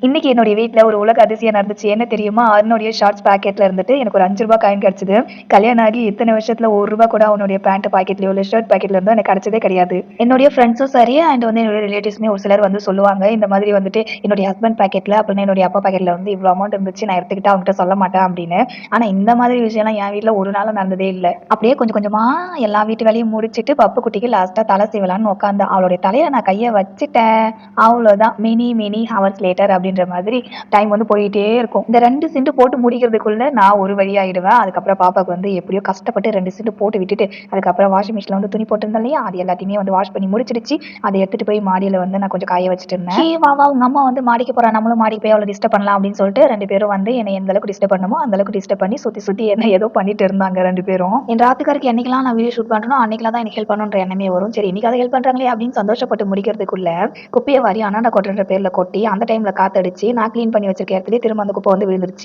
இன்னைக்கு என்னுடைய வீட்ல ஒரு உலக அதிசயம் நடந்துச்சு. என்ன தெரியுமா? அருணுடைய ஷார்ட்ஸ் பாக்கெட்ல இருந்துட்டு எனக்கு ஒரு ₹5 காயின் கிடைச்சது. கல்யாணம் ஆகி இத்தனை வருஷத்துல ₹1 கூட அவனுடைய பேண்ட் பாக்கெட்லயோ இல்ல ஷர்ட் பாக்கெட்ல இருந்தோ எனக்கு கிடைச்சதே கிடையாது. என்னுடைய ஃப்ரெண்ட்ஸும் சரி அண்ட் வந்து என்னுடைய ரிலேட்டிவ்ஸ்மே ஒரு சிலர் வந்து சொல்லுவாங்க. இந்த மாதிரி வந்துட்டு என்னுடைய ஹஸ்பண்ட் பாக்கெட்ல அப்புறம் என்னுடைய அப்பா பாக்கெட்ல வந்து இவ்வளோ அமௌண்ட் இருந்துச்சு. நான் எடுத்துக்கிட்டா அவங்ககிட்ட சொல்ல மாட்டேன் அப்படின்னு. ஆனா இந்த மாதிரி விஷயம்லாம் என் வீட்ல ஒரு நாளும் நடந்ததே இல்ல. அப்படியே கொஞ்சம் கொஞ்சமா எல்லா வீட்டு வேலையும் முடிச்சுட்டு பப்பு குட்டிக்கு லாஸ்ட்டா தலை சீவலான்னு உட்காந்தேன். அவளுடைய தலையில நான் கைய வச்சுட்டேன். அவ்வளோதான். மினி மினி ஹவர்ஸ் லேட்டர் அப்படின்ற மாதிரி டைம் வந்து போயிட்டே இருக்கும். இந்த 2 சிண்டு போட்டு முடிக்கிறதுக்குள்ள நான் ஒரு வழி ஆயிடுவேன். அதுக்கப்புறம் பாப்பாக்கு வந்து எப்படியோ கஷ்டப்பட்டு 2 சிண்டு போட்டு விட்டுட்டு, அதுக்கப்புறம் வாஷிங் மிஷின்ல வந்து துணி போட்டிருந்தேன் இல்லையா? அது எல்லாத்தையுமே வந்து வாஷ் பண்ணி முடிச்சிடுச்சு. அத எடுத்துட்டு போய் மாடியில வந்து நான் கொஞ்சம் காய வச்சுட்டு இருந்தேன். "ஹே வா வா உங்க அம்மா வந்து மாடிக்கு போறா. நம்மளும் மாடிக்கு போய் அவள டிஸ்டர்ப் பண்ணலாம்" அப்படின்னு சொல்லிட்டு 2 பேரும் வந்து என்னை எந்த அளவுக்கு டிஸ்டர்ப் பண்ணணுமோ அந்த அளவுக்கு டிஸ்டர்ப் பண்ணி சுத்தி சுத்தி என்ன ஏதோ பண்ணிட்டு இருந்தாங்க 2 பேரும். என் ராத்துக்காருக்கு என்னைக்கெல்லாம் நான் வீடியோ ஷூட் பண்றேனோ அன்னைக்கெல்லாம் தான் எனக்கு ஹெல்ப் பண்ணணுன்ற எண்ணமே வரும். சரி இன்னைக்காவது ஹெல்ப் பண்றாங்களே அப்படின்னு சந்தோஷப்பட்டு முடிக்கிறதுக்குள்ள குப்பைய வாரி அனாதை கொட்டுன்ற பேர்ல கொட்டி அந்த டைம்ல காத்தடிச்சு நான் கிளீன் பண்ணி வச்சிருக்க இடத்துலயே திரும்ப அந்த குப்பை வந்து விழுந்துருச்சு.